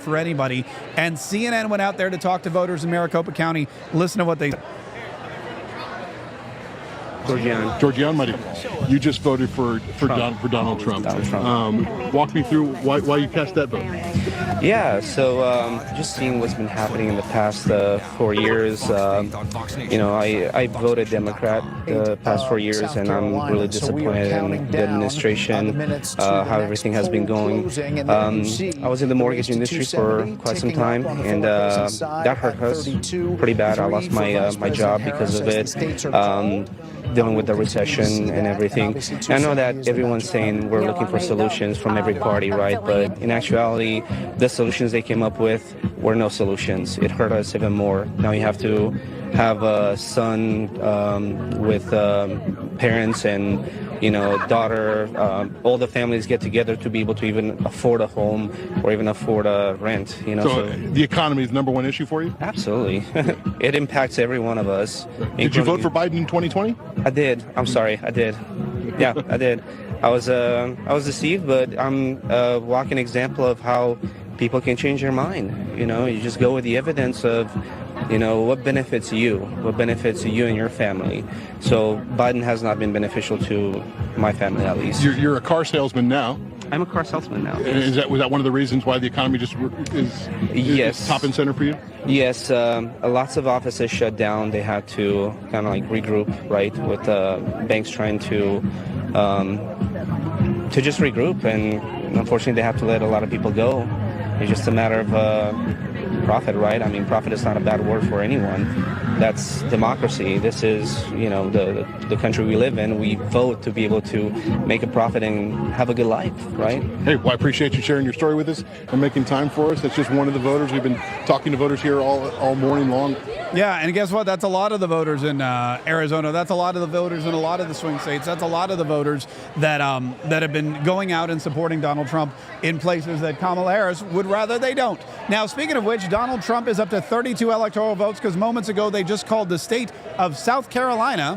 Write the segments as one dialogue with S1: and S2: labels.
S1: for anybody. And CNN went out there to talk to voters in Maricopa County. Listen to what they said.
S2: Georgianne, buddy, you just voted for Donald Trump. Walk me through why you cast that vote.
S3: Yeah, so just seeing what's been happening in the past 4 years, I voted Democrat the past 4 years, and I'm really disappointed in the administration, how everything has been going. I was in the mortgage industry for quite some time, and that hurt us pretty bad. I lost my job because of it. Dealing with the recession and everything. And I know that everyone's saying we're looking for solutions from every party, right? But in actuality, the solutions they came up with were no solutions. It hurt us even more. Now you have to have a son with parents and daughter, all the families get together to be able to even afford a home or even afford a rent.
S2: So the economy is the number one issue for you?
S3: Absolutely. It impacts every one of us.
S2: Did you vote for Biden in 2020?
S3: I did. I'm sorry. I did. Yeah, I did. I was deceived, but I'm a walking example of how people can change their mind. You just go with the evidence of what benefits you and your family. So Biden has not been beneficial to my family, at least.
S2: You're a car salesman now.
S3: I'm a car salesman now.
S2: Was that one of the reasons why the economy just is top and center for you?
S3: Yes. Lots of offices shut down. They had to kind of regroup, right, with banks trying to just regroup, and unfortunately they have to let a lot of people go. It's just a matter of profit, right? I mean, profit is not a bad word for anyone. That's democracy. This is, the country we live in. We vote to be able to make a profit and have a good life, right?
S2: Hey, well, I appreciate you sharing your story with us and making time for us. That's just one of the voters. We've been talking to voters here all morning long.
S1: Yeah, and guess what? That's a lot of the voters in Arizona. That's a lot of the voters in a lot of the swing states. That's a lot of the voters that have been going out and supporting Donald Trump in places that Kamala Harris would rather they don't. Now, speaking of which, Donald Trump is up to 32 electoral votes because moments ago they just called the state of South Carolina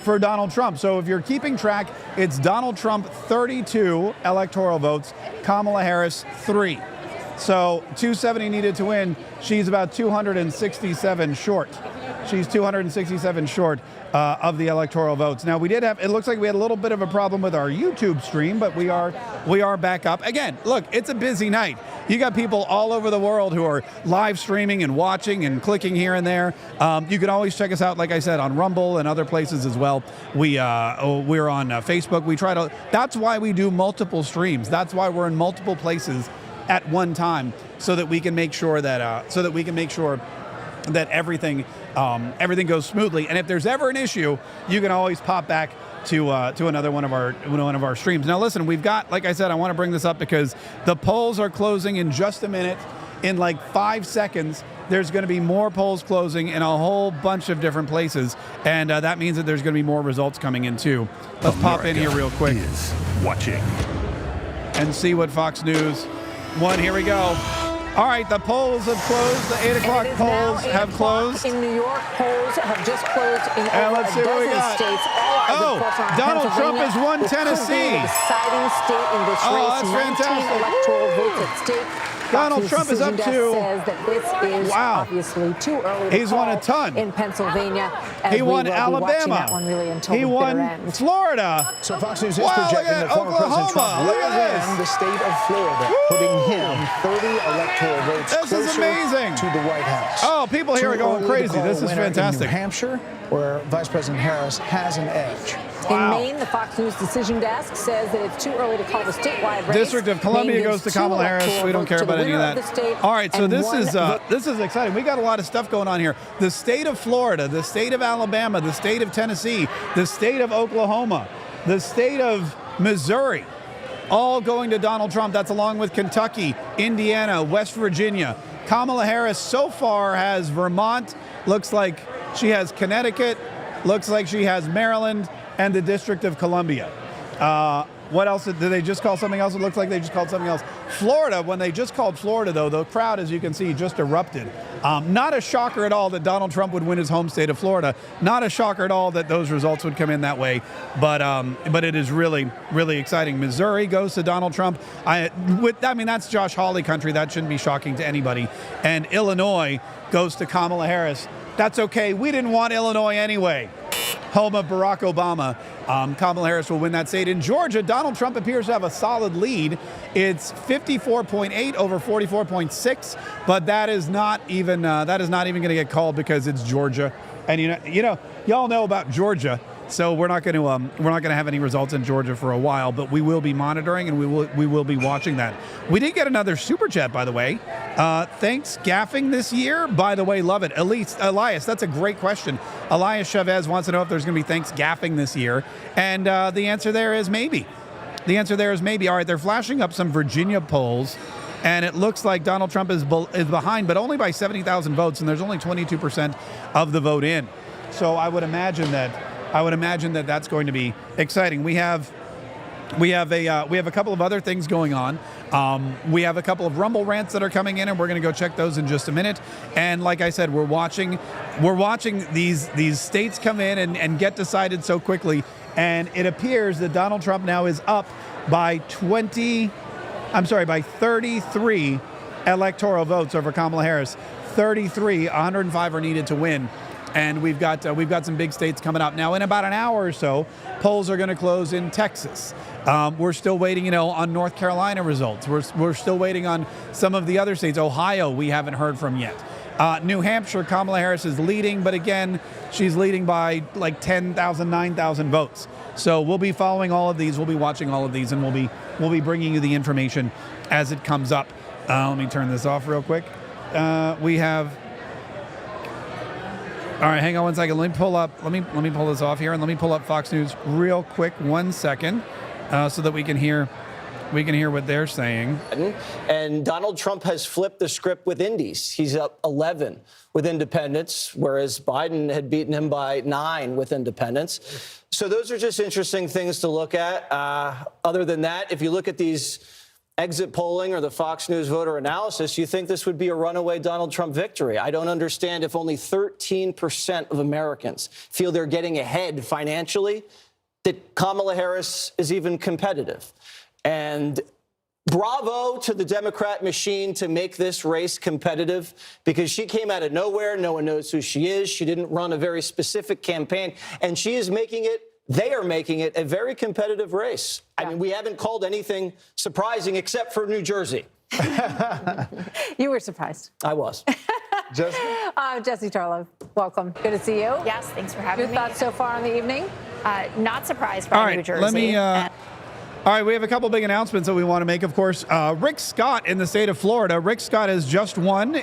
S1: for Donald Trump. So if you're keeping track, it's Donald Trump 32 electoral votes, Kamala Harris 3. So 270 needed to win. She's about 267 short. She's 267 short of the electoral votes. Now it looks like we had a little bit of a problem with our YouTube stream, but we are back up. Again, look, it's a busy night. You got people all over the world who are live streaming and watching and clicking here and there. You can always check us out, like I said, on Rumble and other places as well. We're on Facebook. That's why we do multiple streams. That's why we're in multiple places at one time, so that we can make sure that everything goes smoothly. And if there's ever an issue, you can always pop back to another one of our streams. Now listen, we've got, like I said, I want to bring this up because the polls are closing in just a minute. In like 5 seconds, there's going to be more polls closing in a whole bunch of different places, and that means that there's going to be more results coming in too. Let's pop in here real quick.
S4: Is watching
S1: and see what Fox News won. Here we go. All right, the polls have closed. The 8 o'clock polls have closed.
S5: In New York, polls have just closed in over
S1: let's see
S5: a
S1: what we
S5: dozen
S1: got.
S5: states. All eyes, of course, are on
S1: Donald Trump
S5: Pennsylvania,
S1: has won
S5: with
S1: Tennessee.
S5: the deciding state in this
S1: Oh,
S5: race.
S1: that's
S5: 19
S1: fantastic.
S5: electoral votes at stake.
S1: Donald Trump is up to,
S5: says that this is obviously too early to
S1: he's won a ton.
S5: In Pennsylvania.
S1: He won Alabama.
S5: That one really until
S1: he won Florida.
S6: So Fox News is
S1: Wow,
S6: projecting
S1: look at
S6: that former President Trump
S1: Oklahoma. Look
S6: will
S1: at this.
S6: win the state of Florida, putting him 30 electoral votes
S1: This is
S6: closer
S1: amazing.
S6: to the White House.
S1: Oh, people here are
S6: Too
S1: going
S6: early to
S1: crazy.
S6: call
S1: This
S6: a
S1: is
S6: winner
S1: fantastic.
S6: In New Hampshire, where Vice President Harris has an edge.
S5: In Maine, the Fox News decision desk says that it's too early to call the statewide race.
S1: District of Columbia
S5: Maine
S1: goes to
S5: gives
S1: Kamala
S5: 2
S1: Harris.
S5: electoral
S1: We don't
S5: votes
S1: care
S5: to the
S1: about any of
S5: winner
S1: that.
S5: the state
S1: All right, so
S5: and
S1: this
S5: one
S1: is exciting. We got a lot of stuff going on here. The state of Florida, the state of Alabama, the state of Tennessee, the state of Oklahoma, the state of Missouri, all going to Donald Trump. That's along with Kentucky, Indiana, West Virginia. Kamala Harris so far has Vermont. Looks like she has Connecticut. Looks like she has Maryland and the District of Columbia. What else? Did they just call something else? It looks like they just called something else. Florida, when they just called Florida, though, the crowd, as you can see, just erupted. Not a shocker at all that Donald Trump would win his home state of Florida. Not a shocker at all that those results would come in that way. But it is really, really exciting. Missouri goes to Donald Trump. I mean, that's Josh Hawley country. That shouldn't be shocking to anybody. And Illinois goes to Kamala Harris. That's okay. We didn't want Illinois anyway. Home of Barack Obama. Kamala Harris will win that state. In Georgia, Donald Trump appears to have a solid lead. It's 54.8 over 44.6, but that is not even going to get called because it's Georgia. And y'all know about Georgia. So we're not going to have any results in Georgia for a while, but we will be monitoring and we will be watching that. We did get another super chat, by the way. Thanks gaffing this year. By the way, love it. Elias, that's a great question. Elias Chavez wants to know if there's going to be thanks gaffing this year, and the answer there is maybe. The answer there is maybe. All right, they're flashing up some Virginia polls, and it looks like Donald Trump is behind, but only by 70,000 votes, and there's only 22% of the vote in. So I would imagine that that's going to be exciting. We have a couple of other things going on. We have a couple of Rumble rants that are coming in, and we're going to go check those in just a minute. And like I said, we're watching these states come in and get decided so quickly. And it appears that Donald Trump now is up by 33 electoral votes over Kamala Harris. 33, 105 are needed to win. And we've got some big states coming up. Now, in about an hour or so, polls are going to close in Texas. We're still waiting, on North Carolina results. We're still waiting on some of the other states. Ohio, we haven't heard from yet. New Hampshire, Kamala Harris is leading, but again, she's leading by like 10,000, 9,000 votes. So we'll be following all of these. We'll be watching all of these, and we'll be bringing you the information as it comes up. Let me turn this off real quick. We have. All right, hang on one second. Let me pull this off here, and let me pull up Fox News real quick. 1 second, so that we can hear what they're saying.
S4: And Donald Trump has flipped the script with indies. He's up 11 with independents, whereas Biden had beaten him by 9 with independents. So those are just interesting things to look at. Other than that, if you look at these exit polling or the Fox News voter analysis, you think this would be a runaway Donald Trump victory. I don't understand if only 13% of Americans feel they're getting ahead financially, that Kamala Harris is even competitive. And bravo to the Democrat machine to make this race competitive, because she came out of nowhere. No one knows who she is. She didn't run a very specific campaign, and she is making it. They are making it a very competitive race. I mean, we haven't called anything surprising except for New Jersey.
S5: You were surprised.
S4: I was.
S5: Jesse Tarlow, welcome. Good to see you.
S7: Yes, thanks for having me.
S5: Your thoughts so far on the evening?
S7: Not surprised by New Jersey.
S1: All right, we have a couple big announcements that we want to make, of course. Rick Scott in the state of Florida. Rick Scott has just won.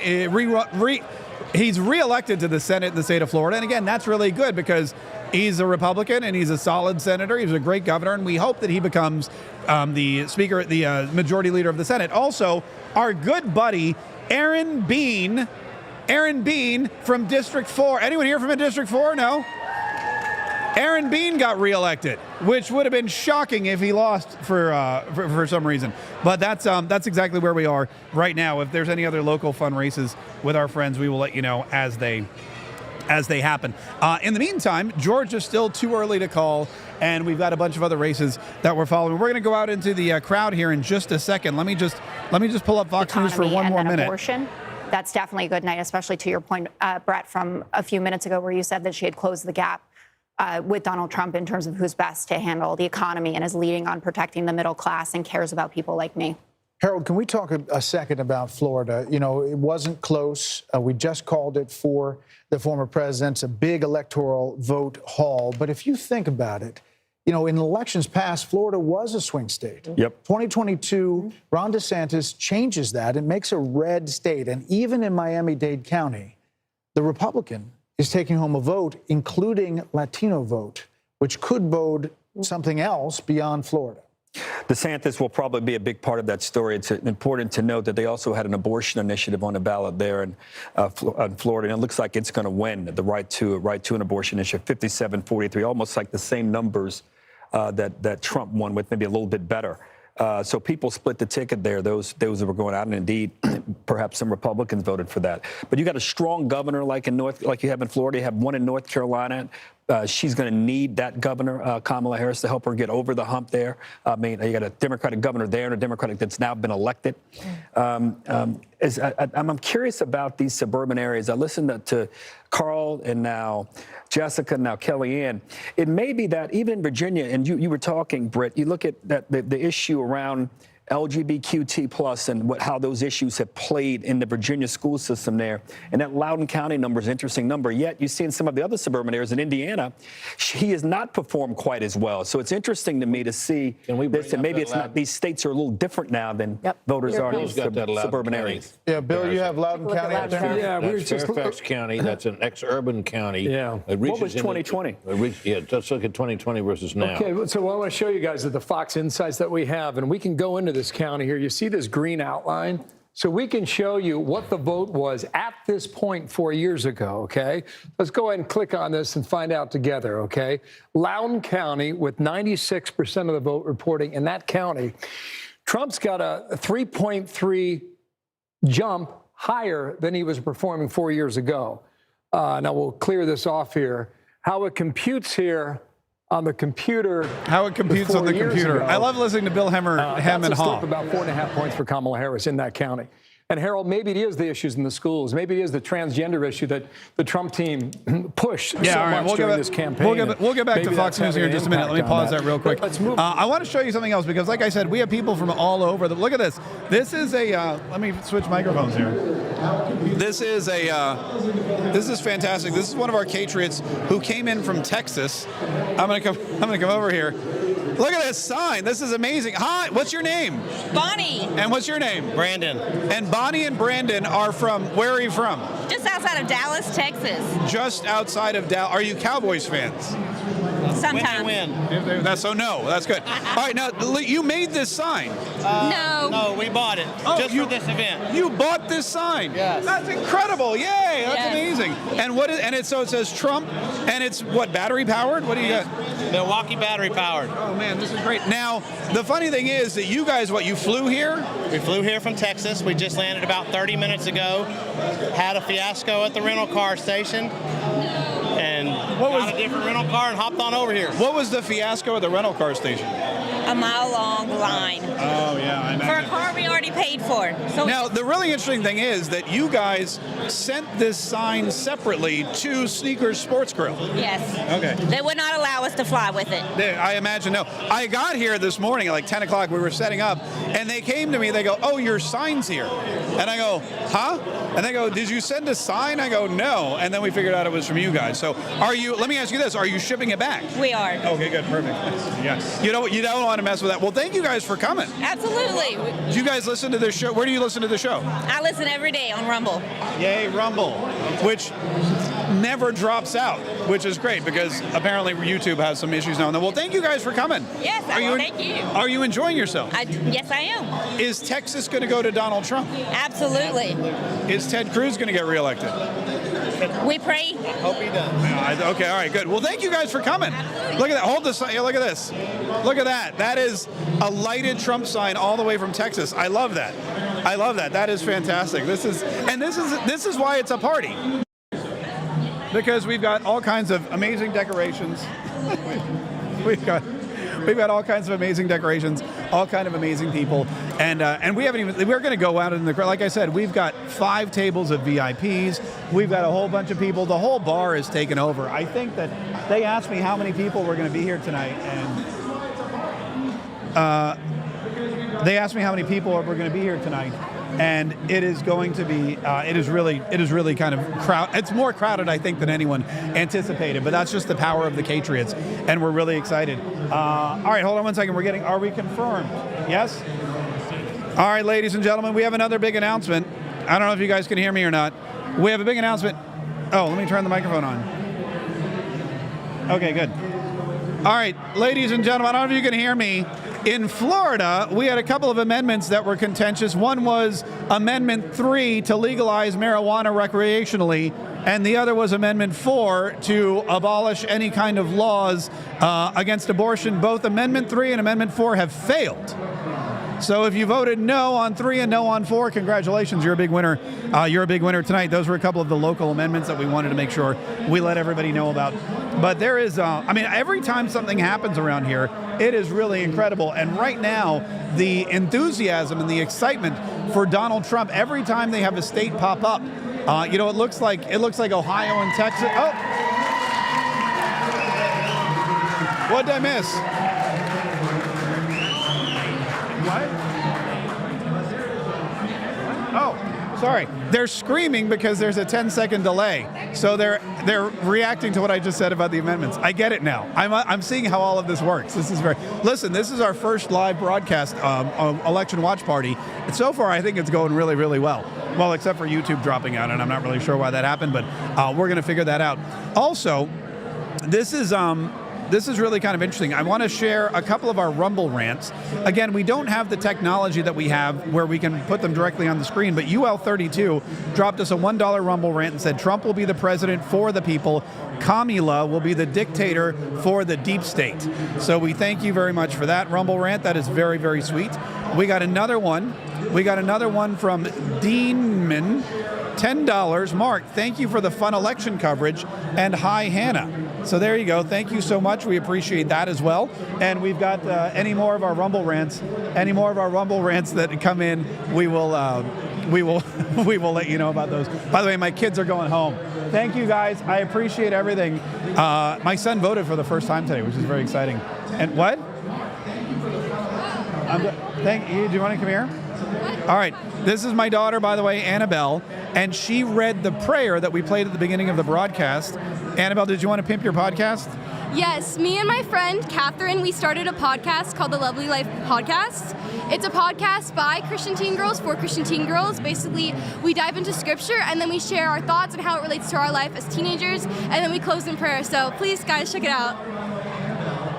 S1: He's reelected to the Senate in the state of Florida. And again, that's really good because he's a Republican and he's a solid senator. He's a great governor, and we hope that he becomes the speaker, the majority leader of the Senate. Also, our good buddy, Aaron Bean from District 4. Anyone here from District 4? No? Aaron Bean got reelected, which would have been shocking if he lost for some reason. But that's exactly where we are right now. If there's any other local fun races with our friends, we will let you know as they happen. In the meantime, Georgia's still too early to call, and we've got a bunch of other races that we're following. We're going to go out into the crowd here in just a second. Let me just pull up Fox News for one more minute.
S7: Abortion. That's definitely a good night, especially to your point, Brett, from a few minutes ago, where you said that she had closed the gap with Donald Trump in terms of who's best to handle the economy and is leading on protecting the middle class and cares about people like me.
S6: Harold, can we talk a second about Florida? It wasn't close. We just called it for the former president's a big electoral vote haul. But if you think about it, in elections past, Florida was a swing state.
S8: Yep.
S6: 2022, Ron DeSantis changes that and makes a red state. And even in Miami-Dade County, the Republican is taking home a vote, including Latino vote, which could bode something else beyond Florida.
S8: DeSantis will probably be a big part of that story. It's important to note that they also had an abortion initiative on the ballot there in Florida, and it looks like it's going to win the right to an abortion initiative, 57-43, almost like the same numbers that Trump won with, maybe a little bit better. So people split the ticket there, those that were going out, and indeed, perhaps some Republicans voted for that. But you got a strong governor like you have in Florida. You have one in North Carolina. She's going to need that governor, Kamala Harris, to help her get over the hump there. I mean, you got a Democratic governor there and a Democratic that's now been elected. I'm curious about these suburban areas. I listened to Carl and now Jessica, now Kellyanne. It may be that even in Virginia, and you were talking, Britt, you look at the issue around LGBTQ+ and how those issues have played in the Virginia school system there. And that Loudoun County number is an interesting number. Yet you see in some of the other suburban areas in Indiana, he has not performed quite as well. So it's interesting to me to see this. And maybe it's not, these states are a little different now than voters are in suburban areas.
S6: Yeah, Bill, you have Loudoun County up there?
S9: Yeah, we were just Fairfax County. That's an ex-urban county.
S8: Yeah. What was 2020?
S9: Yeah, let's look at 2020 versus now.
S10: Okay, so I want to show you guys the Fox insights that we have, and we can go into this county here. You see this green outline? So we can show you what the vote was at this point 4 years ago, okay? Let's go ahead and click on this and find out together, okay? Loudoun County with 96% of the vote reporting in that county. Trump's got a 3.3 jump higher than he was performing 4 years ago. Now we'll clear this off here. How it computes here on the computer.
S1: How it computes on the computer.
S10: Ago,
S1: I love listening to Bill Hem and Haw.
S10: About 4.5 points for Kamala Harris in that county. And Harold, maybe it is the issues in the schools. Maybe it is the transgender issue that the Trump team pushed so much during this campaign.
S1: We'll get back to Fox News here in just a minute. Let me pause that real quick.
S10: Let's move.
S1: I want to show you something else because, like I said, we have people from all over. Look at this. This is a. Let me switch microphones here. This is fantastic. This is one of our Patriots who came in from Texas. I'm gonna come over here. Look at this sign. This is amazing. Hi, what's your name?
S11: Bonnie.
S1: And what's your name?
S11: Brandon.
S1: And Bonnie and Brandon are from, where are you from?
S11: Just outside of Dallas, Texas.
S1: Just outside of Dallas. Are you Cowboys fans?
S11: Sometimes.
S1: That's good. All right, now you made this sign.
S11: No,
S12: we bought it just for this event.
S1: You bought this sign.
S12: Yes.
S1: That's incredible. Yay, that's amazing. And so it says Trump, and it's what, battery powered? What do you got?
S12: Milwaukee battery powered.
S1: Oh man, this is great. Now, the funny thing is that you guys, you flew here?
S12: We flew here from Texas. We just landed about 30 minutes ago. Had a fiasco at the rental car station. And got a different rental car and hopped on over here.
S1: What was the fiasco at the rental car station?
S11: A mile-long line.
S1: Oh, yeah, I imagine.
S11: For a car we already paid for. So
S1: now, the really interesting thing is that you guys sent this sign separately to Sneakers Sports Grill.
S11: Yes.
S1: Okay.
S11: They would not allow us to fly with it.
S1: I imagine, no. I got here this morning at like 10 o'clock. We were setting up, and they came to me. They go, oh, your sign's here. And I go, huh? And they go, did you send a sign? I go, no. And then we figured out it was from you guys. So let me ask you this, are you shipping it back?
S11: We are.
S1: Okay, good, perfect. Yeah. You don't want to mess with that. Well, thank you guys for coming.
S11: Absolutely.
S1: Do you guys listen to this show? Where do you listen to the show?
S11: I listen every day on Rumble.
S1: Yay, Rumble, which never drops out, which is great because apparently YouTube has some issues now and then. Well, thank you guys for coming.
S11: Yes, thank you.
S1: Are you enjoying yourself?
S11: Yes, I am.
S1: Is Texas going to go to Donald Trump?
S11: Absolutely.
S1: Is Ted Cruz going to get reelected?
S11: We pray.
S12: Hope he does.
S1: Okay, all right, good. Well, thank you guys for coming.
S11: Absolutely.
S1: Look at that. Hold this. Look at this. Look at that. That is a lighted Trump sign all the way from Texas. I love that. I love that. That is fantastic. This is why it's a party. Because we've got all kinds of amazing decorations. We've got all kinds of amazing decorations, all kind of amazing people, and we haven't even. We're going to go out in the crowd. Like I said, we've got 5 tables of VIPs. We've got a whole bunch of people. The whole bar is taken over. I think that they asked me how many people were going to be here tonight, and they asked me how many people were going to be here tonight. And it is going to be, it is really kind of crowded. It's more crowded, I think, than anyone anticipated. But that's just the power of the Patriots, and we're really excited. All right, hold on one second. Are we confirmed? Yes? All right, ladies and gentlemen, we have another big announcement. I don't know if you guys can hear me or not. We have a big announcement. Oh, let me turn the microphone on. Okay, good. All right, ladies and gentlemen, I don't know if you can hear me. In Florida, we had a couple of amendments that were contentious. One was Amendment 3 to legalize marijuana recreationally, and the other was Amendment 4 to abolish any kind of laws against abortion. Both Amendment 3 and Amendment 4 have failed. So if you voted no on 3 and no on 4, congratulations, you're a big winner. You're a big winner tonight. Those were a couple of the local amendments that we wanted to make sure we let everybody know about. But there is, I mean, every time something happens around here, it is really incredible. And right now, the enthusiasm and the excitement for Donald Trump, every time they have a state pop up, you know, it looks like Ohio and Texas. Oh, what did I miss? What? Oh, sorry. They're screaming because there's a 10-second delay. So they're reacting to what I just said about the amendments. I get it now. I'm seeing how all of this works. This is listen, this is our first live broadcast election watch party. And so far, I think it's going really, really well. Well, except for YouTube dropping out, and I'm not really sure why that happened, but we're going to figure that out. Also, this is really kind of interesting. I want to share a couple of our Rumble rants. Again, we don't have the technology that we have where we can put them directly on the screen, but UL32 dropped us a $1 Rumble rant and said, Trump will be the president for the people. Kamala will be the dictator for the deep state. So we thank you very much for that Rumble rant. That is very, very sweet. We got another one. From Deanman. $10. Mark, thank you for the fun election coverage. And hi, Hannah. So there you go. Thank you so much. We appreciate that as well. And we've got any more of our Rumble rants that come in, we will let you know about those. By the way, my kids are going home. Thank you guys. I appreciate everything. My son voted for the first time today, which is very exciting. And what? Thank you. Do you want to come here? All right. This is my daughter, by the way, Annabelle, and she read the prayer that we played at the beginning of the broadcast. Annabelle, did you want to pimp your podcast?
S13: Yes, me and my friend Catherine, we started a podcast called the Lovely Life Podcast. It's a podcast by Christian teen girls for Christian teen girls. Basically, we dive into scripture and then we share our thoughts and how it relates to our life as teenagers, and then we close in prayer. So please, guys, check it out.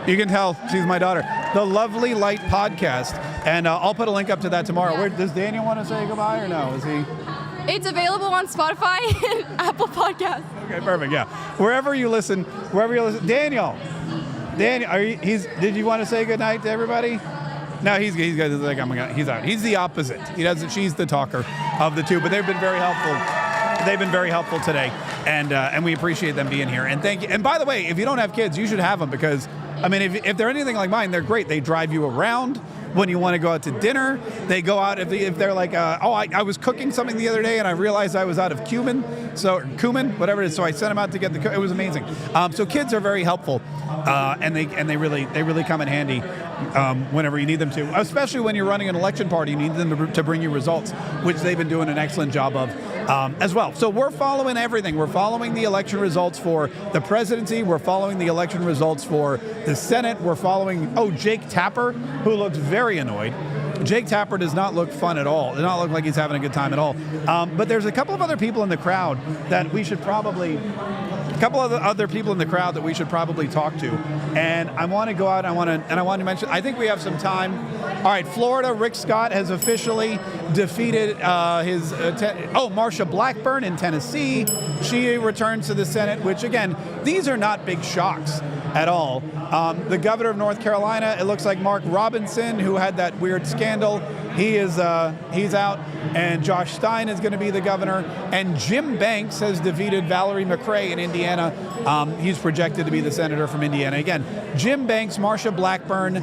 S1: You can tell she's my daughter. The Lovely Light Podcast. And I'll put a link up to that tomorrow.
S13: Yeah.
S1: Does Daniel want to say goodbye or no? Is he?
S13: It's available on Spotify and Apple Podcasts.
S1: Okay, perfect. Yeah, wherever you listen. Daniel, did you want to say goodnight to everybody? No, he's like, he's out. He's the opposite. He doesn't. She's the talker of the two. But they've been very helpful. They've been very helpful today, and we appreciate them being here. And thank you. And by the way, if you don't have kids, you should have them because, I mean, if they're anything like mine, they're great. They drive you around. When you want to go out to dinner, they go out. If they're like, I was cooking something the other day and I realized I was out of cumin, whatever it is. So I sent them out to get it was amazing. So kids are very helpful, and they really come in handy whenever you need them to. Especially when you're running an election party, you need them to bring you results, which they've been doing an excellent job of as well. So we're following everything. We're following the election results for the presidency. We're following the election results for the Senate. We're following Jake Tapper, who looks very annoyed. Jake Tapper does not look fun at all. Does not look like he's having a good time at all. But there's a couple of other people in the crowd that we should probably talk to. And I want to go out. I want to mention. I think we have some time. All right, Florida. Rick Scott has officially defeated Marsha Blackburn in Tennessee. She returns to the Senate. Which again, these are not big shocks at all. The governor of North Carolina, it looks like Mark Robinson, who had that weird scandal, he's out, and Josh Stein is going to be the governor, and Jim Banks has defeated Valerie McRae in Indiana. He's projected to be the senator from Indiana. Again, Jim Banks, Marsha Blackburn,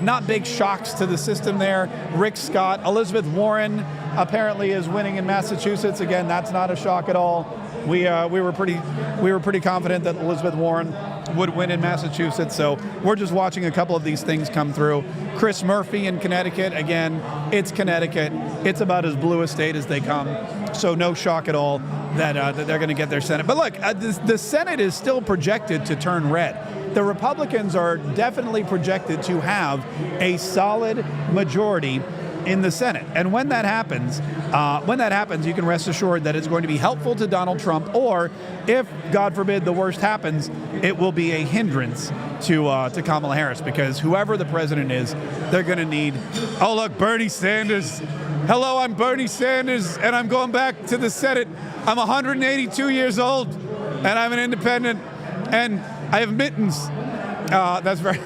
S1: not big shocks to the system there. Rick Scott, Elizabeth Warren apparently is winning in Massachusetts. Again, that's not a shock at all. We were pretty confident that Elizabeth Warren would win in Massachusetts, so we're just watching a couple of these things come through. Chris Murphy in Connecticut, again, it's Connecticut. It's about as blue a state as they come, so no shock at all that they're going to get their Senate. But look, the Senate is still projected to turn red. The Republicans are definitely projected to have a solid majority in the Senate. And when that happens, you can rest assured that it's going to be helpful to Donald Trump, or if, God forbid, the worst happens, it will be a hindrance to Kamala Harris, because whoever the president is, they're going to need, oh, look, Bernie Sanders. Hello, I'm Bernie Sanders, and I'm going back to the Senate. I'm 182 years old, and I'm an independent, and I have mittens. That's very.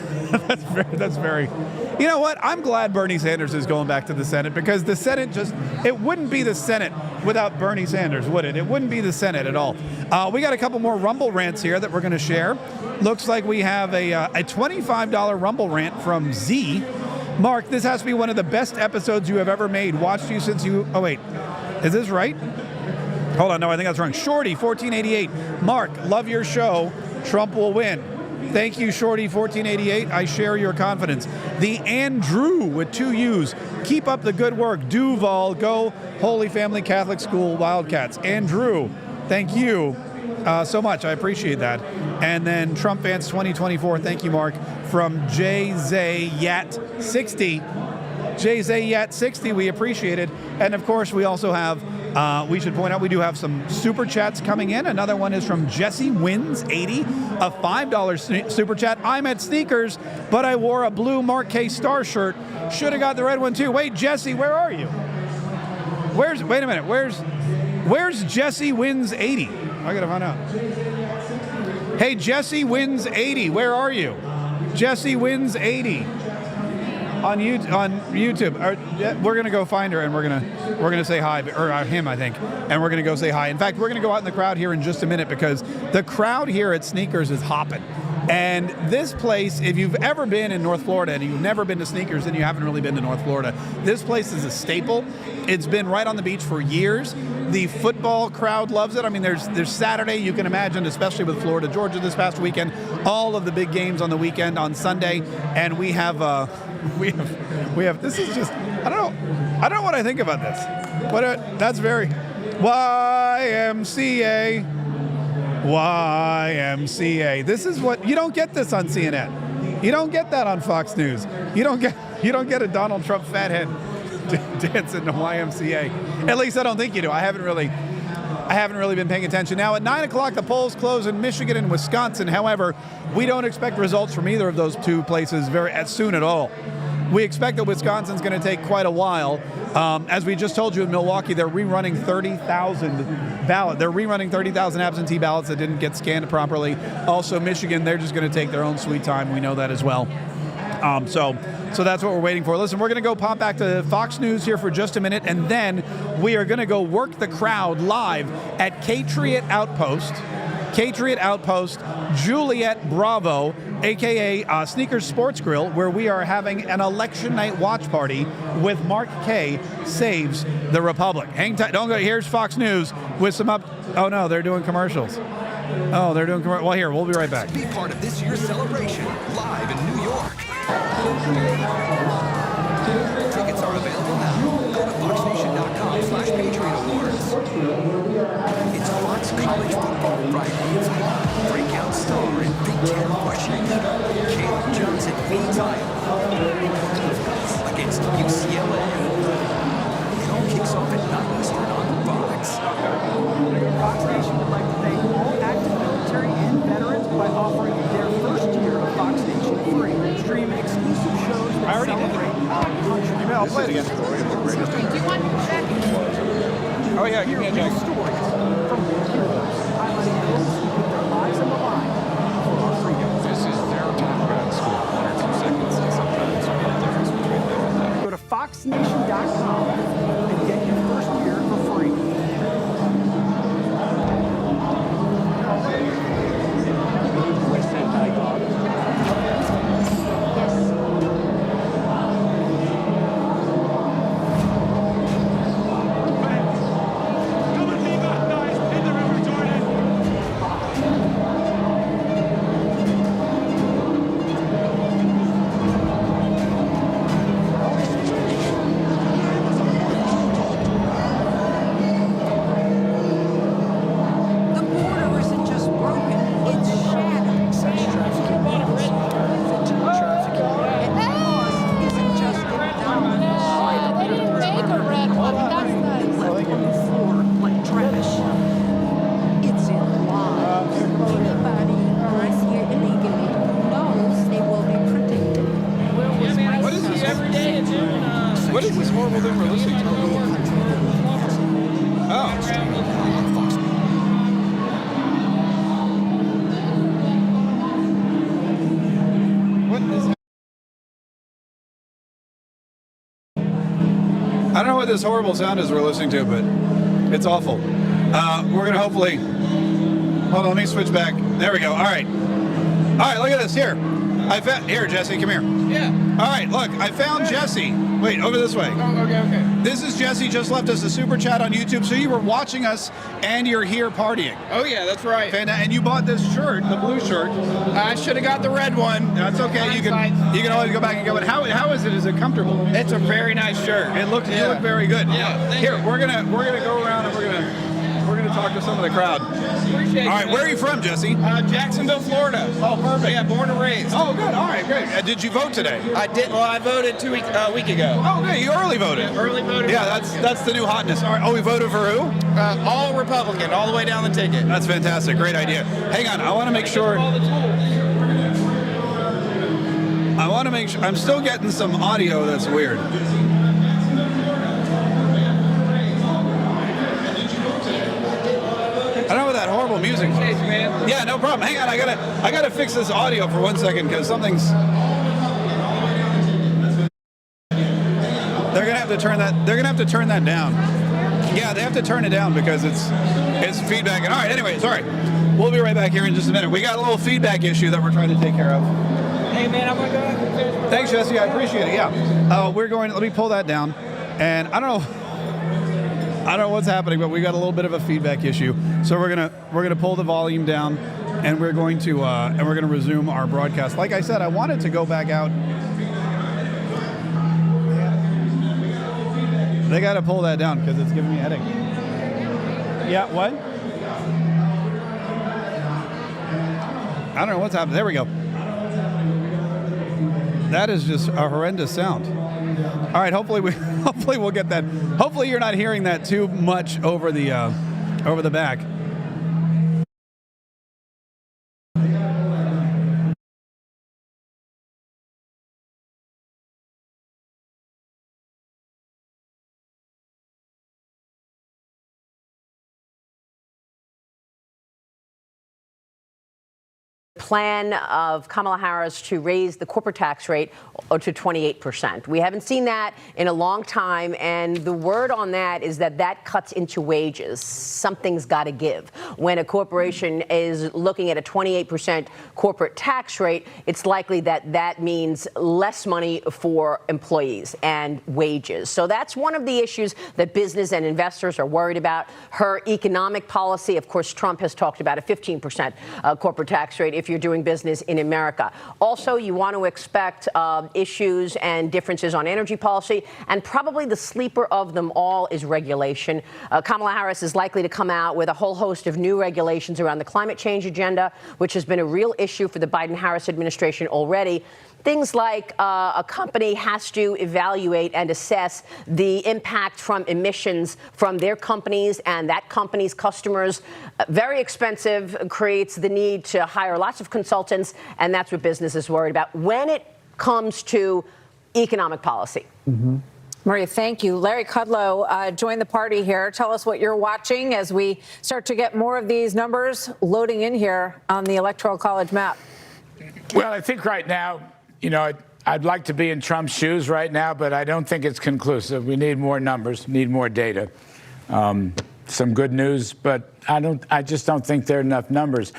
S1: You know what? I'm glad Bernie Sanders is going back to the Senate, because the Senate it wouldn't be the Senate without Bernie Sanders, would it? It wouldn't be the Senate at all. We got a couple more Rumble rants here that we're going to share. Looks like we have a $25 Rumble rant from Z. Mark, this has to be one of the best episodes you have ever made. Watched you since you... Oh, wait. Is this right? Hold on. No, I think that's wrong. Shorty, 1488. Mark, love your show. Trump will win. Thank you, Shorty, 1488. I share your confidence. The Andrew with 2 U's. Keep up the good work. Duval, go Holy Family Catholic School Wildcats. Andrew, thank you so much. I appreciate that. And then Trump Fans 2024. Thank you, Mark. From JZayat60. JZayat60, we appreciate it. And of course, we also have, we should point out, we do have some super chats coming in. Another one is from Jesse Wins 80, a $5 super chat. I'm at Sneakers, but I wore a blue Mark K Star shirt. Should have got the red one too. Wait, Jesse, where are you? Wait a minute, where's Jesse Wins 80? I gotta find out. Hey, Jesse Wins 80, where are you? Jesse Wins 80 on YouTube. We're gonna go find her, and we're gonna say hi, or him, I think, and we're gonna go say hi. In fact, we're gonna go out in the crowd here in just a minute, because the crowd here at Sneakers is hopping. And this place, if you've ever been in North Florida and you've never been to Sneakers, then you haven't really been to North Florida. This place is a staple. It's been right on the beach for years. The football crowd loves it. I mean, there's Saturday, you can imagine, especially with Florida, Georgia this past weekend, all of the big games on the weekend on Sunday, and we have this is just, I don't know what I think about this. That's very YMCA. This is what you don't get this on CNN. You don't get that on Fox News. You don't get a Donald Trump fathead dancing to YMCA. At least I don't think you do. I haven't really been paying attention. Now at 9 o'clock, the polls close in Michigan and Wisconsin. However, we don't expect results from either of those two places as soon at all. We expect that Wisconsin's going to take quite a while. As we just told you in Milwaukee, they're rerunning 30,000 ballots. They're rerunning 30,000 absentee ballots that didn't get scanned properly. Also, Michigan, they're just going to take their own sweet time. We know that as well. So that's what we're waiting for. Listen, we're going to go pop back to Fox News here for just a minute, and then we are going to go work the crowd live at Patriot Outpost. Patriot Outpost, Juliet Bravo, a.k.a. Sneakers Sports Grill, where we are having an election night watch party with Mark K. Saves the Republic. Hang tight. Don't go. Here's Fox News with some Oh, no, they're doing commercials. Oh, they're doing commercials. Well, here, we'll be right back.
S14: Be part of this year's celebration, live in New York. Tickets are available now. Go to foxnation.com/Patriot Awards. It's Fox College Football Friday. Breakout star in Big Ten rushing. Caleb Johnson V-Time against UCLA. It all kicks off at 9 Eastern on Fox.
S15: Fox Nation would like to thank all active military and veterans by offering their first year of Fox Nation free. Stream exclusive shows that celebrate our country.
S1: I'll play it again.
S15: Do you want that?
S1: Oh, yeah, give me a jacket.
S15: Stories from heroes, highlighting those who put their lives on the line for our freedom.
S16: This is their time grad school. 1 or 2 seconds, and sometimes you get a difference between them and that.
S15: Go to foxnation.com and get your first year for free.
S1: this horrible sound is we're listening to, but it's awful. We're going to hopefully... Hold on, let me switch back. There we go. All right. All right, look at this. Here. Here, Jesse, come here.
S17: Yeah.
S1: All right, look, I found Jesse. Wait, over this way.
S17: Oh, okay.
S1: This is Jesse, just left us a super chat on YouTube. So you were watching us and you're here partying.
S17: Oh, yeah, that's right.
S1: And you bought this shirt, the blue shirt.
S17: I should have got the red one.
S1: That's okay. You can always go back and get one. How is it? Is it comfortable?
S17: It's a very nice shirt.
S1: You look very good.
S17: Yeah.
S1: Here, we're gonna go around and we're gonna talk to some of the crowd.
S17: Appreciate it.
S1: All right, where are you from, Jesse?
S17: Jacksonville, Florida.
S1: Oh, perfect.
S17: Yeah, born and raised.
S1: Oh, good. All right, great. Did you vote today?
S17: I did. Well, I voted a week ago.
S1: Oh, okay. You early voted.
S17: Yeah, early voted.
S1: Yeah, that's the new hotness. All right. Oh, we voted for who?
S17: All Republican, all the way down the ticket.
S1: That's fantastic. Great idea. Hang on. I want to make sure. I'm still getting some audio that's weird. I don't know what that horrible music was. Yeah, no problem. Hang on, I gotta fix this audio for 1 second because something's. They're gonna have to turn that. They're gonna have to turn that down. Yeah, they have to turn it down because it's feedback. All right. Anyway, sorry. We'll be right back here in just a minute. We got a little feedback issue that we're trying to take care of.
S17: Hey man, I'm gonna go ahead and finish.
S1: Thanks, Jesse. I appreciate it. Yeah. Let me pull that down, and I don't know what's happening, but we got a little bit of a feedback issue. So we're gonna pull the volume down, and we're going to resume our broadcast. Like I said, I wanted to go back out. They got to pull that down because it's giving me a headache. Yeah, what? I don't know what's happening. There we go. That is just a horrendous sound. All right, hopefully we'll get that. Hopefully you're not hearing that too much over the back.
S18: Plan of Kamala Harris to raise the corporate tax rate to 28%. We haven't seen that in a long time, and the word on that is that cuts into wages. Something's got to give. When a corporation is looking at a 28% corporate tax rate, it's likely that means less money for employees and wages. So that's one of the issues that business and investors are worried about. Her economic policy, of course, Trump has talked about a 15% corporate tax rate if you're doing business in America. Also, you want to expect issues and differences on energy policy, and probably the sleeper of them all is regulation. Kamala Harris is likely to come out with a whole host of new regulations around the climate change agenda, which has been a real issue for the Biden-Harris administration already. Things like a company has to evaluate and assess the impact from emissions from their companies and that company's customers. Very expensive, creates the need to hire lots of consultants, and that's what business is worried about when it comes to economic policy.
S5: Mm-hmm. Maria, thank you. Larry Kudlow joined the party here. Tell us what you're watching as we start to get more of these numbers loading in here on the Electoral College map.
S19: Well, I think right now, I'd like to be in Trump's shoes right now, but I don't think it's conclusive. We need more numbers, need more data. Some good news, but I just don't think there are enough numbers.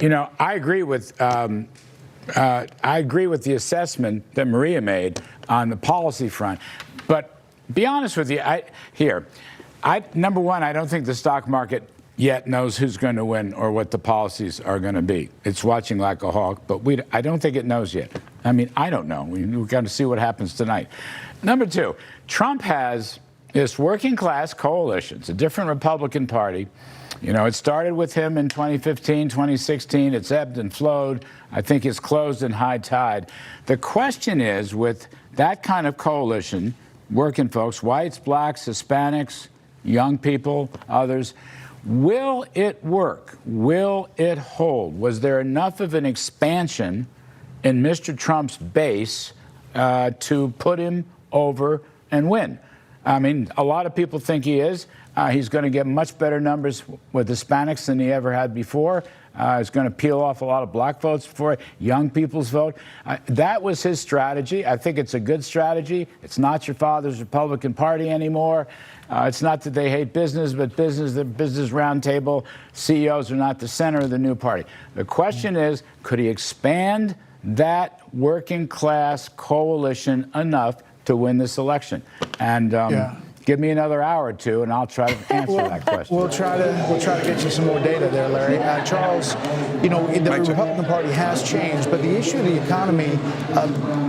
S19: I agree with the assessment that Maria made on the policy front. But be honest with you, number one, I don't think the stock market yet knows who's going to win or what the policies are going to be. It's watching like a hawk, but I don't think it knows yet. I mean, I don't know. We've got to see what happens tonight. Number two, Trump has this working class coalition. It's a different Republican Party. It started with him in 2015, 2016. It's ebbed and flowed. I think it's closed in high tide. The question is, with that kind of coalition, working folks, whites, blacks, Hispanics, young people, others, will it work? Will it hold? Was there enough of an expansion in Mr. Trump's base to put him over and win? I mean, a lot of people think he is. He's going to get much better numbers with Hispanics than he ever had before. He's going to peel off a lot of black votes for young people's vote. That was his strategy. I think it's a good strategy. It's not your father's Republican Party anymore. It's not that they hate business, but the business roundtable CEOs are not the center of the new party. The question is, could he expand that working class coalition enough to win this election? And give me another hour or two, and I'll try to answer that question.
S6: We'll try to get you some more data there, Larry. Charles, the Republican Party has changed, but the issue of the economy,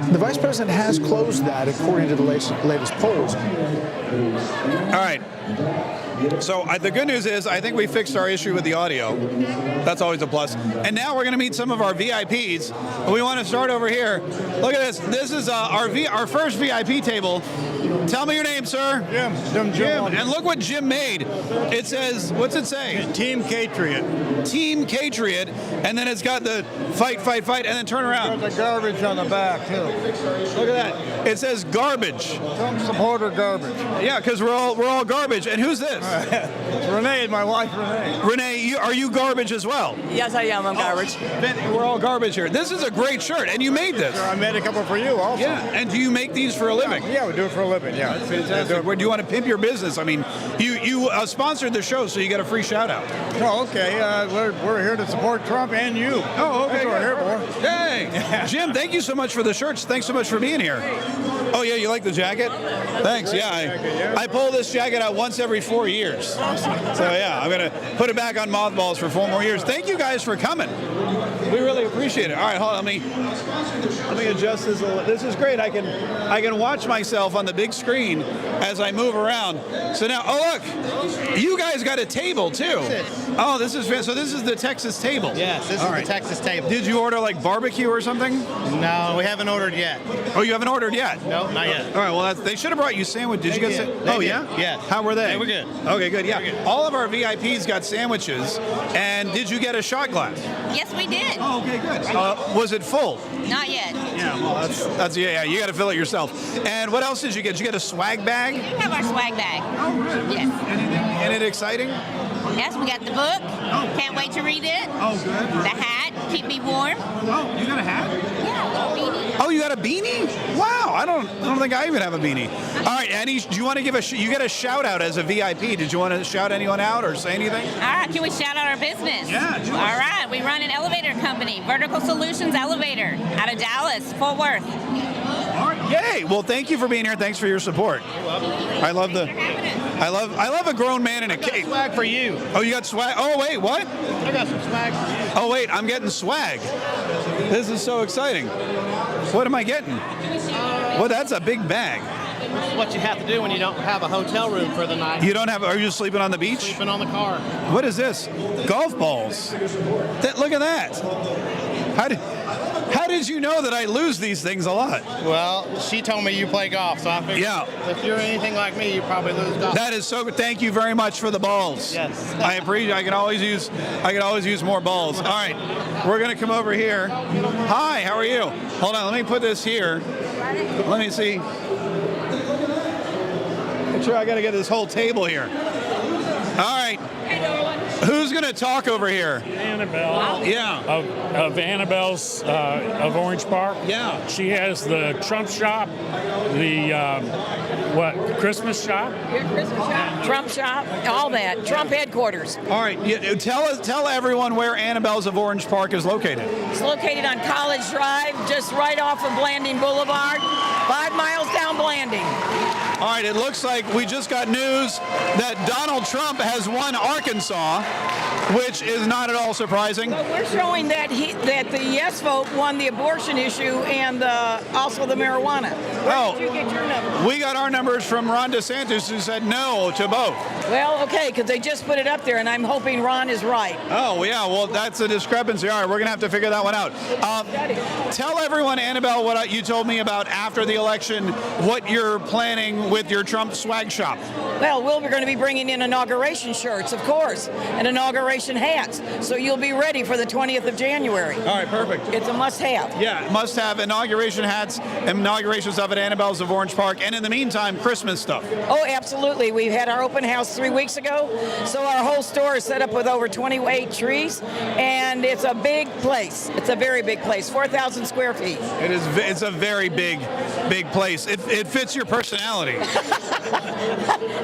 S6: the vice president has closed that according to the latest polls.
S1: All right. So the good news is I think we fixed our issue with the audio. That's always a plus. And now we're going to meet some of our VIPs. We want to start over here. Look at this. This is our first VIP table. Tell me your name, sir. Jim. And look what Jim made. It says, what's it say?
S20: Team Patriot.
S1: Team Patriot. And then it's got the fight, and then turn around.
S20: There's the garbage on the back, too.
S1: Look at that. It says garbage.
S20: Some supporter garbage.
S1: Yeah, because we're all garbage. And who's this?
S20: Renee, my wife, Renee.
S1: Renee, are you garbage as well?
S21: Yes, I am. I'm garbage.
S1: We're all garbage here. This is a great shirt, and you made this.
S20: I made a couple for you also.
S1: Yeah, and do you make these for a living?
S20: Yeah, we do it for a living, yeah.
S1: That's fantastic. Where do you want to pimp your business? I mean, you sponsored the show, so you get a free shout-out.
S20: Oh, okay. We're here to support Trump and you.
S1: Oh, okay.
S20: That's what we're here for.
S1: Hey, Jim, thank you so much for the shirts. Thanks so much for being here. Oh, yeah, you like the jacket? Thanks, yeah. I pull this jacket out once every 4 years. So, yeah, I'm going to put it back on mothballs for 4 more years. Thank you guys for coming. We really appreciate it. All right, hold on. Let me adjust this a little. This is great. I can watch myself on the big screen as I move around. So now, oh, look, you guys got a table, too. Oh, this is so this is the Texas table.
S12: Yes, this is the Texas table.
S1: Did you order, like, barbecue or something?
S12: No, we haven't ordered yet.
S1: Oh, you haven't ordered yet?
S12: No, not yet.
S1: All right, well, they should have brought you sandwiches. Did you get
S12: Oh,
S1: yeah?
S12: Yeah.
S1: How were they?
S12: They were good.
S1: Okay, good, yeah. All of our VIPs got sandwiches. And did you get a shot glass?
S11: Yes, we did.
S1: Oh, okay, good. Was it full?
S11: Not yet.
S1: Yeah, well, that's yeah, you got to fill it yourself. And what else did you get? Did you get a swag bag?
S11: We have our swag bag.
S1: Oh, good.
S11: Yes.
S1: Anything exciting?
S11: Yes, we got the book. Can't wait to read it.
S1: Oh, good.
S11: The hat, keep me warm.
S1: Oh, you got a hat?
S11: Yeah, a beanie.
S1: Oh, you got a beanie? Wow, I don't think I even have a beanie. All right, Annie, do you want to give you get a shout out as a VIP? Did you want to shout anyone out or say anything?
S11: All right, can we shout out our business?
S1: Yeah, do it.
S11: All right, we run an elevator company, Vertical Solutions Elevator, out of Dallas, Fort Worth.
S1: All right, yay! Well, thank you for being here. Thanks for your support. I love a grown man in a cape.
S12: Swag for you.
S1: Oh, you got swag? Oh, wait, what?
S12: I got some swag for you.
S1: Oh, wait, I'm getting swag. This is so exciting. What am I getting? Well, that's a big bag.
S12: This is what you have to do when you don't have a hotel room for the night.
S1: You don't have? Are you sleeping on the beach?
S12: Sleeping on the car.
S1: What is this? Golf balls. Look at that. How did you know that I lose these things a lot?
S12: Well, she told me you play golf, so I figured if you're anything like me, you probably lose golf.
S1: That is so good. Thank you very much for the balls.
S12: Yes.
S1: I appreciate. I can always use more balls. All right, we're gonna come over here. Hi, how are you? Hold on, let me put this here. Let me see. Make sure I gotta get this whole table here. All right. Who's going to talk over here?
S22: Annabelle.
S1: Yeah.
S22: Of Annabelle's of Orange Park.
S1: Yeah.
S22: She has the Trump shop, the Christmas shop.
S21: Yeah, Christmas shop, Trump shop, all that. Trump headquarters.
S1: All right. Tell everyone where Annabelle's of Orange Park is located.
S21: It's located on College Drive, just right off of Blanding Boulevard, 5 miles down Blanding.
S1: All right, it looks like we just got news that Donald Trump has won Arkansas, which is not at all surprising.
S21: But we're showing that the yes vote won the abortion issue and also the marijuana. Where did you get your numbers?
S1: We got our numbers from Ron DeSantis, who said no to both.
S21: Well, okay, because they just put it up there, and I'm hoping Ron is right.
S1: Oh, yeah, well, that's a discrepancy. All right, we're going to have to figure that one out. Tell everyone, Annabelle, what you told me about after the election, what you're planning with your Trump swag shop.
S21: Well, we're going to be bringing in inauguration shirts, of course, and inauguration hats. So you'll be ready for the 20th of January.
S1: All right, perfect.
S21: It's a must-have.
S1: Yeah, must have inauguration hats, inauguration stuff at Annabelle's of Orange Park, and in the meantime, Christmas stuff.
S21: Oh, absolutely. We had our open house 3 weeks ago, so our whole store is set up with over 28 trees, and it's a big place. It's a very big place, 4,000 square feet.
S1: It is. It's a very big place. It fits your personality.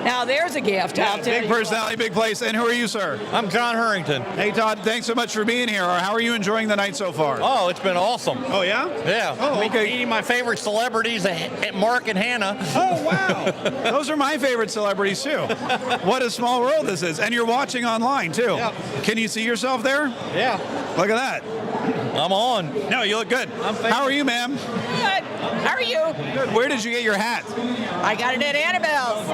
S21: Now there's a gift.
S1: Yeah, big personality, big place. And who are you, sir?
S2: I'm John Harrington.
S1: Hey, Todd. Thanks so much for being here. How are you enjoying the night so far?
S2: Oh, it's been awesome.
S1: Oh yeah.
S2: Yeah.
S1: Oh, okay.
S2: Meeting my favorite celebrities, Mark and Hannah.
S1: Oh wow. Those are my favorite celebrities too. What a small world this is. And you're watching online too.
S2: Yeah.
S1: Can you see yourself there?
S2: Yeah.
S1: Look at that.
S2: I'm on.
S1: No, you look good. How are you, ma'am?
S21: Good. How are you?
S1: Good. Where did you get your hat?
S21: I got it at Annabelle's.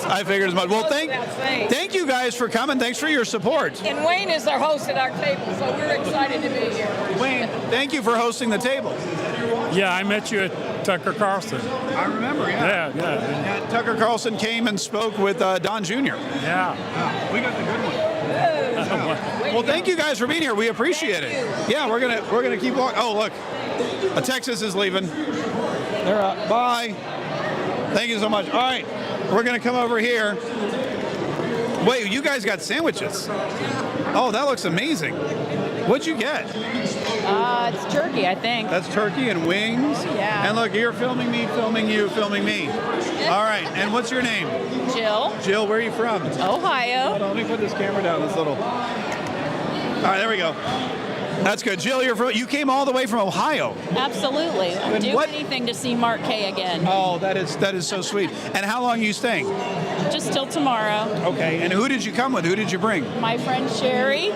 S1: I figured as much. Well, thank you guys for coming. Thanks for your support.
S21: And Wayne is our host at our table, so we're excited to be here.
S1: Wayne, thank you for hosting the table.
S22: Yeah, I met you at Tucker Carlson.
S1: I remember, yeah.
S22: Yeah.
S1: Tucker Carlson came and spoke with Don Jr.
S22: Yeah.
S1: We got the good one. Well, thank you guys for being here. We appreciate it. Yeah, we're gonna keep walking. Oh, look, Texas is leaving. They're up. Bye. Thank you so much. All right, we're gonna come over here. Wait, you guys got sandwiches? Oh, that looks amazing. What'd you get?
S3: It's turkey, I think.
S1: That's turkey and wings.
S3: Yeah.
S1: And look, you're filming me, filming you, filming me. All right. And what's your name?
S3: Jill.
S1: Jill, where are you from?
S3: Ohio.
S1: Hold on, let me put this camera down. This little. All right, there we go. That's good. Jill, you came all the way from Ohio.
S3: Absolutely. I'd do anything to see Mark Kay again.
S1: Oh, that is so sweet. And how long are you staying?
S3: Just till tomorrow.
S1: Okay. And who did you come with? Who did you bring?
S3: My friend Sherry.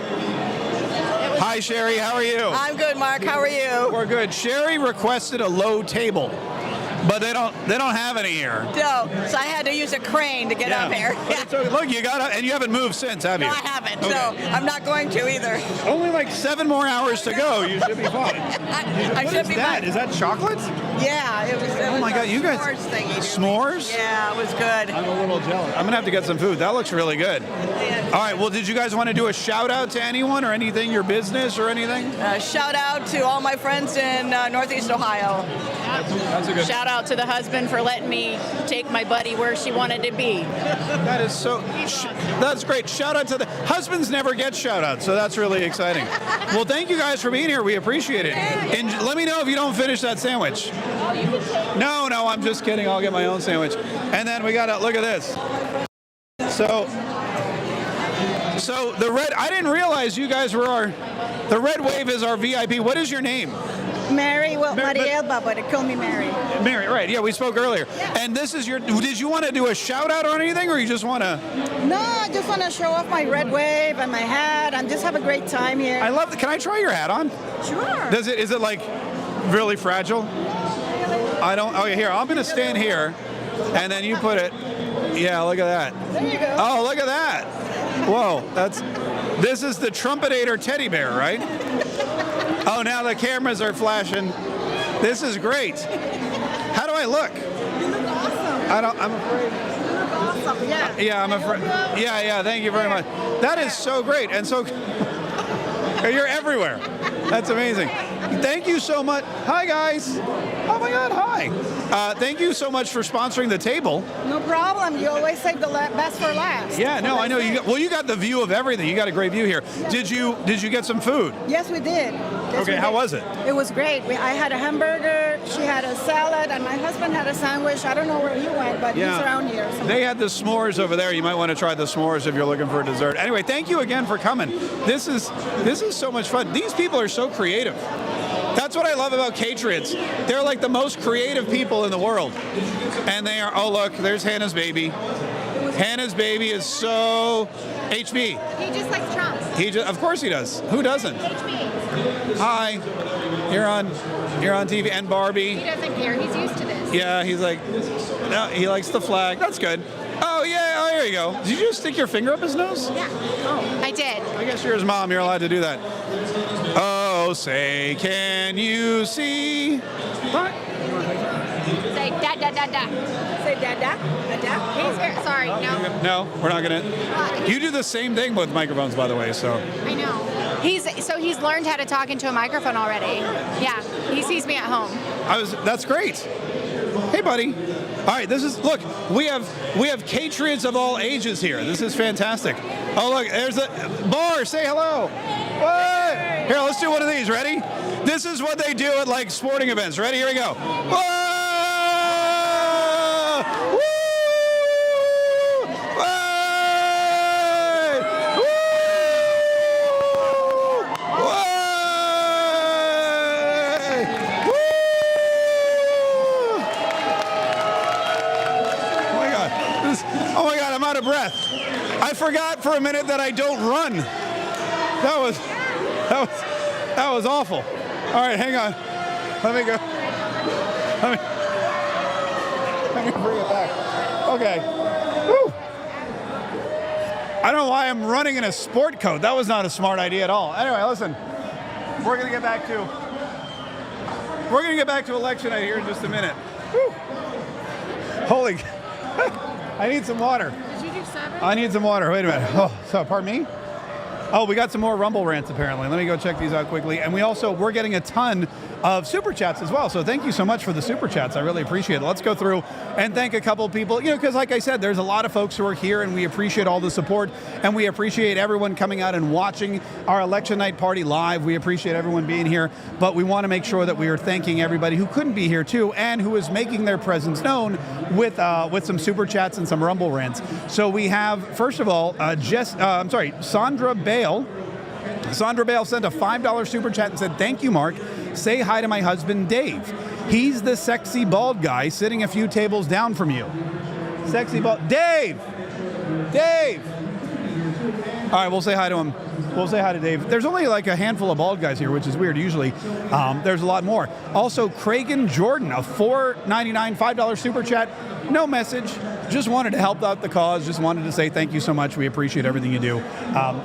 S1: Hi, Sherry. How are you?
S21: I'm good, Mark. How are you?
S1: We're good. Sherry requested a low table, but they don't have any here.
S21: No, so I had to use a crane to get up here.
S1: Yeah. Look, you got and you haven't moved since, have you?
S21: No, I haven't.
S1: Okay.
S21: No, I'm not going to either.
S1: Only like 7 more hours to go. You should be fine.
S21: I should be fine.
S1: Is that chocolate?
S21: Yeah, it was.
S1: Oh my God, you guys!
S21: S'mores thingy.
S1: S'mores?
S21: Yeah, it was good.
S1: I'm a little jealous. I'm gonna have to get some food. That looks really good. All right. Well, did you guys want to do a shout out to anyone or anything? Your business or anything?
S21: Shout out to all my friends in Northeast Ohio.
S1: That's a good.
S3: Shout out to the husband for letting me take my buddy where she wanted to be.
S1: That is so. That's great. Shout out to the husbands. Never get shout out, so that's really exciting. Well, thank you guys for being here. We appreciate it. And let me know if you don't finish that sandwich. No, I'm just kidding. I'll get my own sandwich. And then we got look at this. So the red. I didn't realize you guys were the Red Wave is our VIP. What is your name?
S23: Mary, well, Marielba, but they call me Mary.
S1: Mary, right? Yeah, we spoke earlier. And this is your. Did you want to do a shout out or anything, or you just want to?
S23: No, I just want to show off my Red Wave and my hat and just have a great time here.
S1: I love. Can I try your hat on?
S23: Sure.
S1: Is it like really fragile? I don't. Oh, here. I'm gonna stand here, and then you put it. Yeah, look at that.
S23: There you go.
S1: Oh, look at that. Whoa, this is the Trumpetator teddy bear, right? Oh, now the cameras are flashing. This is great. How do I look?
S23: You look awesome.
S1: I'm afraid.
S23: You look awesome, yeah.
S1: Yeah, I'm afraid. Yeah, thank you very much. That is so great. And so you're everywhere. That's amazing. Thank you so much. Hi, guys. Oh, my God, hi. Thank you so much for sponsoring the table.
S23: No problem. You always save the best for last.
S1: Yeah, no, I know. You got the view of everything. You got a great view here.
S23: Yeah.
S1: Did you get some food?
S23: Yes, we did.
S1: Okay, how was it?
S23: It was great. I had a hamburger, she had a salad, and my husband had a sandwich. I don't know where he went, but he's around here.
S1: They had the s'mores over there. You might want to try the s'mores if you're looking for a dessert. Anyway, thank you again for coming. This is so much fun. These people are so creative. That's what I love about Patriots. They're like the most creative people in the world. And they are, oh look, there's Hannah's baby. Hannah's baby is so HB.
S23: He just likes Trump.
S1: Of course he does. Who doesn't?
S23: HB.
S1: Hi. You're on TV. And Barbie.
S23: He doesn't care. He's used to this.
S1: Yeah, he's like, no, he likes the flag. That's good. Oh, yeah. Oh, here you go. Did you just stick your finger up his nose?
S23: Yeah. Oh, I did.
S1: I guess you're his mom. You're allowed to do that. Oh, say, can you see? What?
S11: Say da da da da.
S23: Say da-da, da-da.
S11: He's very sorry. No.
S1: No, we're not going to. You do the same thing with microphones, by the way, so.
S11: I know. He's learned how to talk into a microphone already. Yeah. He sees me at home.
S1: That's great. Hey, buddy. All right, look, we have Patriots of all ages here. This is fantastic. Oh, look, there's a Bar, say hello. Hey. Here, let's do one of these. Ready? This is what they do at like sporting events. Ready? Here we go. Whoa! Woo! Hey! Woo! Hey! Woo! Oh my God, I'm out of breath. I forgot for a minute that I don't run. That was awful. All right, hang on. Let me go. Let me bring it back. Okay. Woo. I don't know why I'm running in a sport coat. That was not a smart idea at all. Anyway, listen. We're gonna get back to election night here in just a minute. Woo. Holy. I need some water.
S11: Did you do 7?
S1: I need some water. Wait a minute. Oh, so pardon me? Oh, we got some more Rumble rants apparently. Let me go check these out quickly. And we're getting a ton of super chats as well. So thank you so much for the super chats. I really appreciate it. Let's go through and thank a couple of people, because like I said, there's a lot of folks who are here and we appreciate all the support and we appreciate everyone coming out and watching our election night party live. We appreciate everyone being here, but we want to make sure that we are thanking everybody who couldn't be here too and who is making their presence known with some super chats and some Rumble rants. So we have, first of all, Sandra Bale. Sandra Bale sent a $5 super chat and said, "Thank you, Mark. Say hi to my husband, Dave. He's the sexy bald guy sitting a few tables down from you." Sexy bald. Dave! Dave! All right, we'll say hi to him. We'll say hi to Dave. There's only like a handful of bald guys here, which is weird. Usually there's a lot more. Also, Cragen Jordan, a $4.99, $5 super chat. No message. Just wanted to help out the cause. Just wanted to say thank you so much. We appreciate everything you do.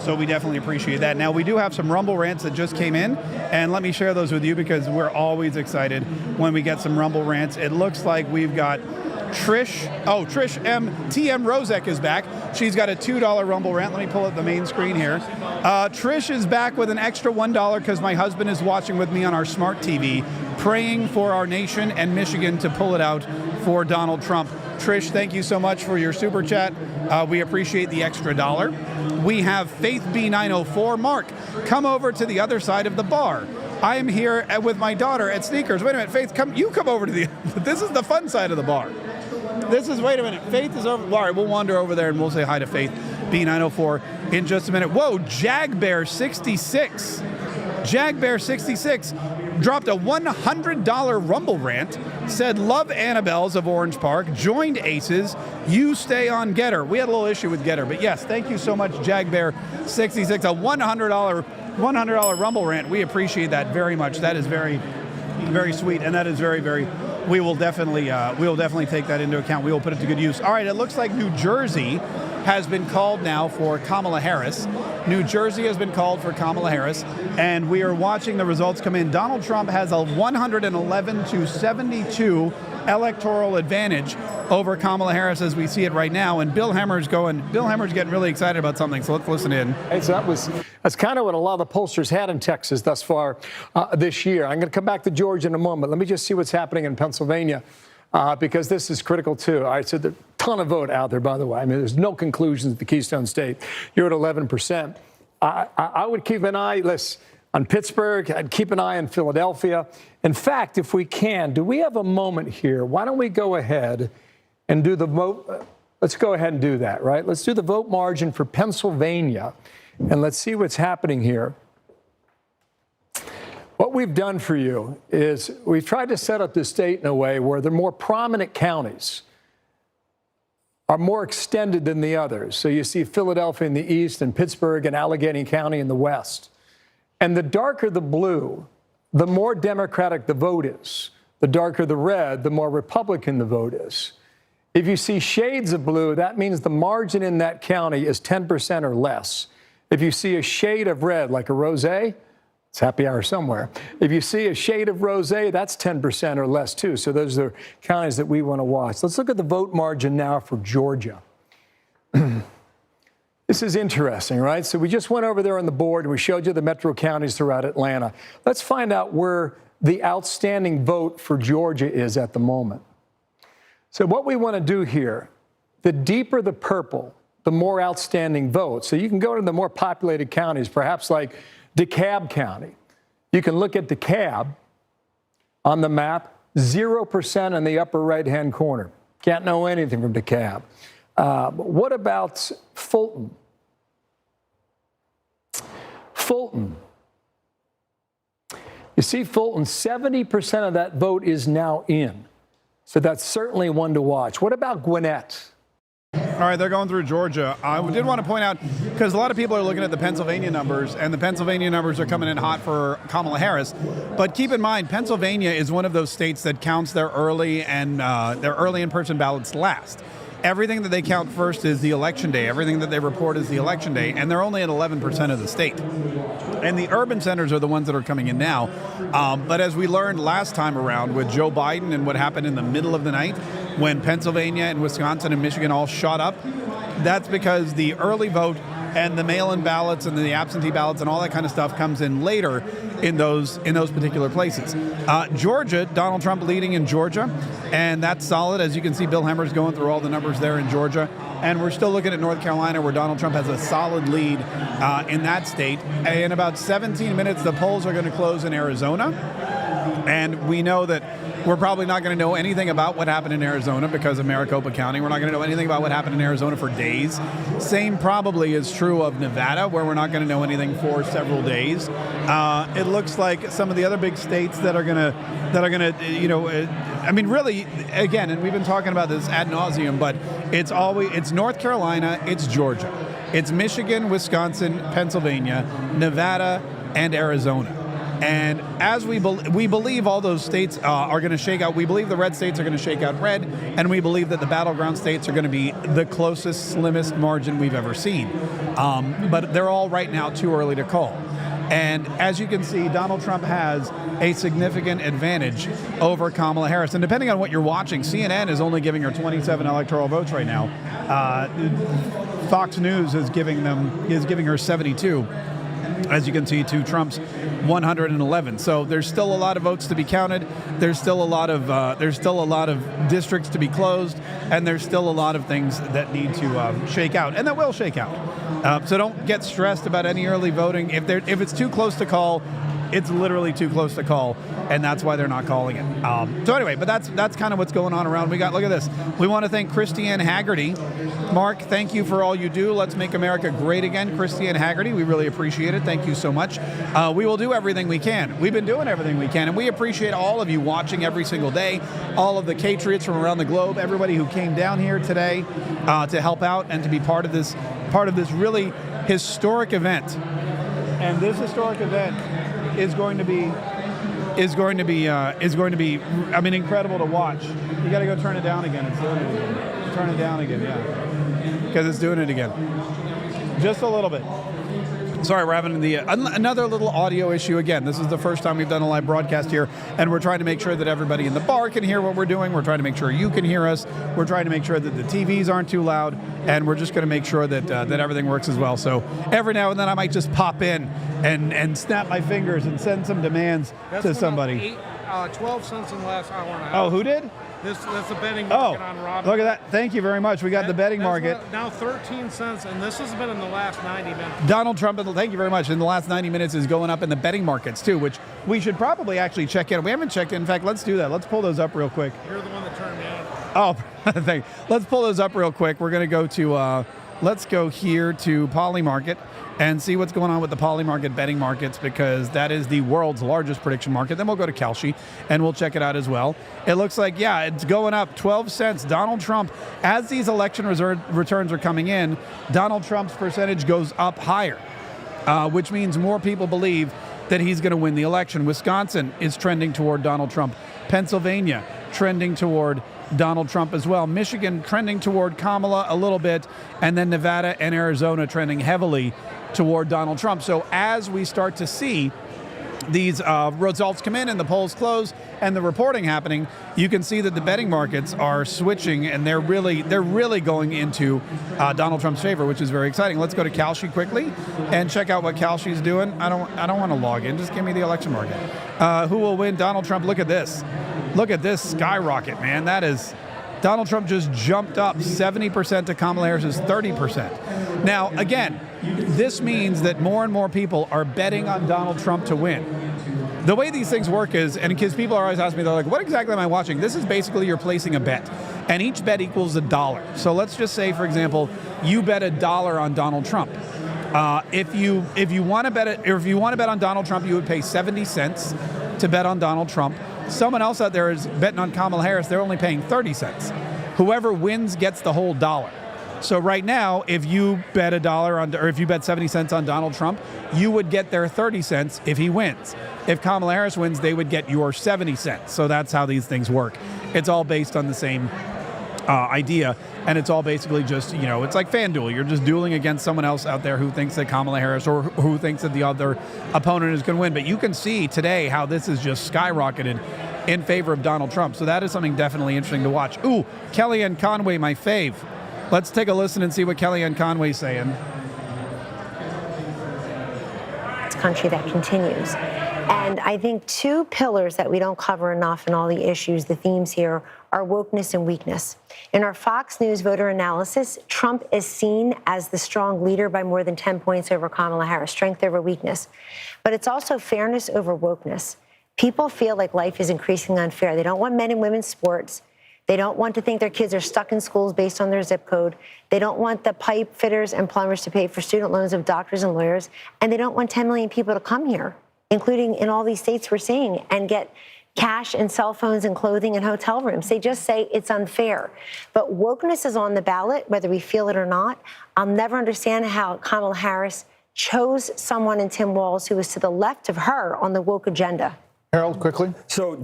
S1: So we definitely appreciate that. Now, we do have some Rumble rants that just came in, and let me share those with you because we're always excited when we get some Rumble rants. It looks like we've got Trish TM Rozek is back. She's got a $2 Rumble rant. Let me pull up the main screen here. Trish is back with an extra $1 because my husband is watching with me on our smart TV, praying for our nation and Michigan to pull it out for Donald Trump. Trish, thank you so much for your super chat. We appreciate the extra $1. We have Faith B904. Mark, come over to the other side of the bar. I am here with my daughter at Sneakers. Wait a minute, Faith, come over to the. This is the fun side of the bar. Wait a minute, Faith is over. All right, we'll wander over there and we'll say hi to Faith B904 in just a minute. Whoa, Jagbear66. Jagbear66 dropped a $100 Rumble rant, said, "Love Annabelle's of Orange Park, joined Aces, you stay on Getter." We had a little issue with Getter, but yes, thank you so much, Jagbear66. A $100 Rumble rant. We appreciate that very much. That is very, very sweet, and that is very, very. We will definitely take that into account. We will put it to good use. All right, it looks like New Jersey has been called now for Kamala Harris. New Jersey has been called for Kamala Harris, and we are watching the results come in. Donald Trump has a 111-72 electoral advantage over Kamala Harris as we see it right now, and Bill Hemmer's getting really excited about something, so let's listen in.
S10: Hey, so that's kind of what a lot of the pollsters had in Texas thus far this year. I'm going to come back to Georgia in a moment. Let me just see what's happening in Pennsylvania. Because this is critical, too. All right, so there's a ton of vote out there, by the way. I mean, there's no conclusions at the Keystone State. You're at 11%. I would keep an eye, on Pittsburgh. I'd keep an eye on Philadelphia. In fact, if we can, do we have a moment here? Why don't we go ahead and do the vote? Let's go ahead and do that, right? Let's do the vote margin for Pennsylvania, and let's see what's happening here. What we've done for you is we've tried to set up the state in a way where the more prominent counties are more extended than the others. So you see Philadelphia in the east and Pittsburgh and Allegheny County in the west. And the darker the blue, the more Democratic the vote is. The darker the red, the more Republican the vote is. If you see shades of blue, that means the margin in that county is 10% or less. If you see a shade of red, like a rosé, It's happy hour somewhere. If you see a shade of rosé, that's 10% or less too. So those are counties that we want to watch. Let's look at the vote margin now for Georgia. This is interesting, right? So we just went over there on the board and we showed you the metro counties throughout Atlanta. Let's find out where the outstanding vote for Georgia is at the moment. So what we want to do here, the deeper the purple, the more outstanding votes. So you can go to the more populated counties, perhaps like DeKalb County. You can look at DeKalb on the map, 0% in the upper right-hand corner. Can't know anything from DeKalb. What about Fulton? Fulton. You see, Fulton, 70% of that vote is now in. So that's certainly one to watch. What about Gwinnett?
S1: All right, they're going through Georgia. I did want to point out, because a lot of people are looking at the Pennsylvania numbers, and the Pennsylvania numbers are coming in hot for Kamala Harris. But keep in mind, Pennsylvania is one of those states that counts their early in-person ballots last. Everything that they count first is the election day. Everything that they report is the election day, and they're only at 11% of the state. And the urban centers are the ones that are coming in now. But as we learned last time around with Joe Biden and what happened in the middle of the night, when Pennsylvania and Wisconsin and Michigan all shot up, that's because the early vote and the mail-in ballots and the absentee ballots and all that kind of stuff comes in later in those particular places. Georgia, Donald Trump leading in Georgia, and that's solid. As you can see, Bill Hemmer's going through all the numbers there in Georgia. And we're still looking at North Carolina, where Donald Trump has a solid lead in that state. In about 17 minutes, the polls are going to close in Arizona. And we know that we're probably not going to know anything about what happened in Arizona because of Maricopa County. We're not going to know anything about what happened in Arizona for days. Same probably is true of Nevada, where we're not going to know anything for several days. It looks like some of the other big states that are going to, I mean, really, again, and we've been talking about this ad nauseum, but it's North Carolina, it's Georgia, it's Michigan, Wisconsin, Pennsylvania, Nevada, and Arizona. And as we believe all those states are going to shake out, we believe the red states are going to shake out red, and we believe that the battleground states are going to be the closest, slimmest margin we've ever seen. But they're all right now too early to call. And as you can see, Donald Trump has a significant advantage over Kamala Harris. And depending on what you're watching, CNN is only giving her 27 electoral votes right now. Fox News is giving her 72. As you can see, to Trump's 111. So there's still a lot of votes to be counted. There's still a lot of districts to be closed, and there's still a lot of things that need to shake out, and that will shake out. So don't get stressed about any early voting. If it's too close to call, it's literally too close to call, and that's why they're not calling it. So anyway, but that's kind of what's going on around. Look at this. We want to thank Christiane Haggerty. Mark, thank you for all you do. Let's make America great again. Christiane Haggerty, we really appreciate it. Thank you so much. We will do everything we can. We've been doing everything we can, and we appreciate all of you watching every single day, all of the Patriots from around the globe, everybody who came down here today to help out and to be part of this really historic event. And this historic event is going to be, I mean, incredible to watch. You got to go turn it down again. It's doing it again. Turn it down again, yeah, because it's doing it again. Just a little bit. Sorry, we're having another little audio issue again. This is the first time we've done a live broadcast here, and we're trying to make sure that everybody in the bar can hear what we're doing. We're trying to make sure you can hear us. We're trying to make sure that the TVs aren't too loud, and we're just going to make sure that that everything works as well. So every now and then I might just pop in and snap my fingers and send some demands to somebody.
S20: 12 cents in the last hour and a half.
S1: Oh, who did?
S20: That's the betting market on Robin.
S1: Look at that. Thank you very much. We got the betting market.
S20: Now 13 cents, and this has been in the last 90 minutes.
S1: Donald Trump, thank you very much, in the last 90 minutes is going up in the betting markets too, which we should probably actually check in. We haven't checked in. In fact, let's do that. Let's pull those up real quick.
S20: You're the one that turned me on.
S1: Oh, thank you. Let's pull those up real quick. We're going to go to, let's go here to Polymarket and see what's going on with the Polymarket betting markets, because that is the world's largest prediction market. Then we'll go to Kalshi and we'll check it out as well. It looks like, yeah, it's going up 12 cents. Donald Trump, as these election returns are coming in, Donald Trump's percentage goes up higher, which means more people believe that he's going to win the election. Wisconsin is trending toward Donald Trump. Pennsylvania trending toward Donald Trump as well. Michigan trending toward Kamala a little bit, and then Nevada and Arizona trending heavily toward Donald Trump. So as we start to see these results come in and the polls close and the reporting happening, you can see that the betting markets are switching and they're really going into Donald Trump's favor, which is very exciting. Let's go to Kalshi quickly and check out what Kalshi's doing. I don't want to log in. Just give me the election market. Who will win? Donald Trump. Look at this. Look at this skyrocket, man. That is. Donald Trump just jumped up 70% to Kamala Harris's 30%. Now, again, this means that more and more people are betting on Donald Trump to win. The way these things work is, and because people are always asking me, they're like, what exactly am I watching? This is basically you're placing a bet, and each bet equals $1. So let's just say, for example, you bet $1 on Donald Trump. If you want to bet on Donald Trump, you would pay 70 cents to bet on Donald Trump. Someone else out there is betting on Kamala Harris. They're only paying 30 cents. Whoever wins gets the whole $1. So right now, if you bet or if you bet 70 cents on Donald Trump, you would get their 30 cents if he wins. If Kamala Harris wins, they would get your 70 cents. So that's how these things work. It's all based on the same idea, and it's all basically just, it's like FanDuel. You're just dueling against someone else out there who thinks that Kamala Harris or who thinks that the other opponent is going to win. But you can see today how this is just skyrocketed in favor of Donald Trump. So that is something definitely interesting to watch. Ooh, Kellyanne Conway, my fave. Let's take a listen and see what Kellyanne Conway's saying.
S4: It's a country that continues. And I think two pillars that we don't cover enough in all the issues, the themes here, are wokeness and weakness. In our Fox News voter analysis, Trump is seen as the strong leader by more than 10 points over Kamala Harris, strength over weakness. But it's also fairness over wokeness. People feel like life is increasingly unfair. They don't want men and women's sports. They don't want to think their kids are stuck in schools based on their zip code. They don't want the pipe fitters and plumbers to pay for student loans of doctors and lawyers. And they don't want 10 million people to come here, including in all these states we're seeing, and get cash and cell phones and clothing and hotel rooms. They just say it's unfair. But wokeness is on the ballot, whether we feel it or not. I'll never understand how Kamala Harris chose someone in Tim Walz who was to the left of her on the woke agenda.
S6: Harold, quickly.
S7: So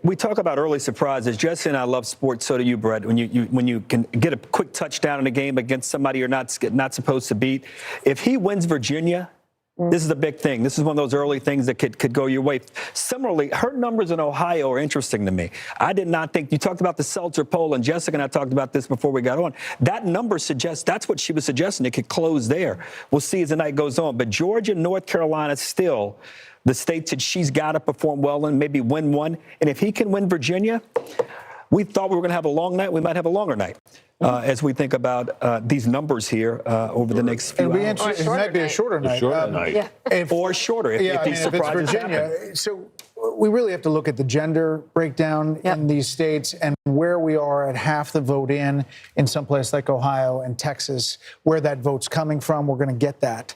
S7: we talk about early surprises. Jesse and I love sports. So do you, Brett. When you can get a quick touchdown in a game against somebody you're not supposed to beat. If he wins Virginia, this is a big thing. This is one of those early things that could go your way. Similarly, her numbers in Ohio are interesting to me. I did not think, you talked about the Seltzer poll, and Jessica and I talked about this before we got on. That number suggests, that's what she was suggesting, it could close there. We'll see as the night goes on. But Georgia, North Carolina, still the states that she's got to perform well in, maybe win one. And if he can win Virginia, we thought we were going to have a long night. We might have a longer night. As we think about these numbers here over the next few hours.
S6: It might be a shorter night.
S7: Or shorter if these surprises
S6: Virginia.
S7: happen.
S6: So we really have to look at the gender breakdown in these states and where we are at half the vote in some place like Ohio and Texas, where that vote's coming from. We're going to get that.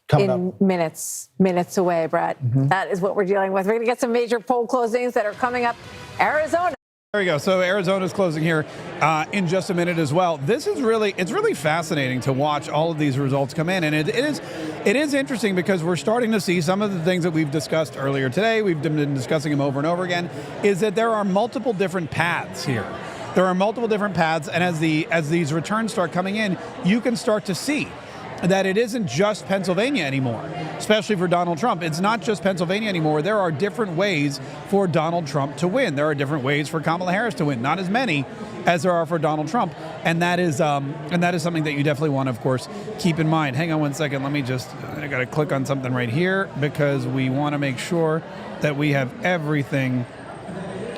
S6: Coming up.
S5: Minutes away, Brett. That is what we're dealing with. We're going to get some major poll closings that are coming up. Arizona.
S1: There we go. So Arizona's closing here in just a minute as well. It's really fascinating to watch all of these results come in, and it is interesting because we're starting to see some of the things that we've discussed earlier today. We've been discussing them over and over again. Is that there are multiple different paths here. There are multiple different paths, and as these returns start coming in, you can start to see that it isn't just Pennsylvania anymore, especially for Donald Trump. It's not just Pennsylvania anymore. There are different ways for Donald Trump to win. There are different ways for Kamala Harris to win. Not as many as there are for Donald Trump, and that is something that you definitely want to, of course, keep in mind. Hang on one second. I got to click on something right here because we want to make sure that we have everything.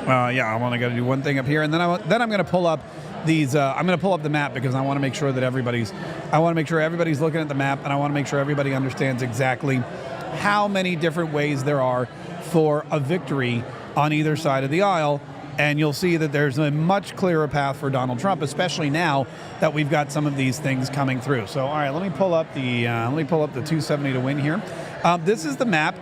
S1: I want to do one thing up here, and then I'm going to pull up these. I'm going to pull up the map because I want to make sure that everybody's looking at the map, and I want to make sure everybody understands exactly how many different ways there are for a victory on either side of the aisle. And you'll see that there's a much clearer path for Donald Trump, especially now that we've got some of these things coming through. So, all right, let me pull up the 270 to win here. This is the map.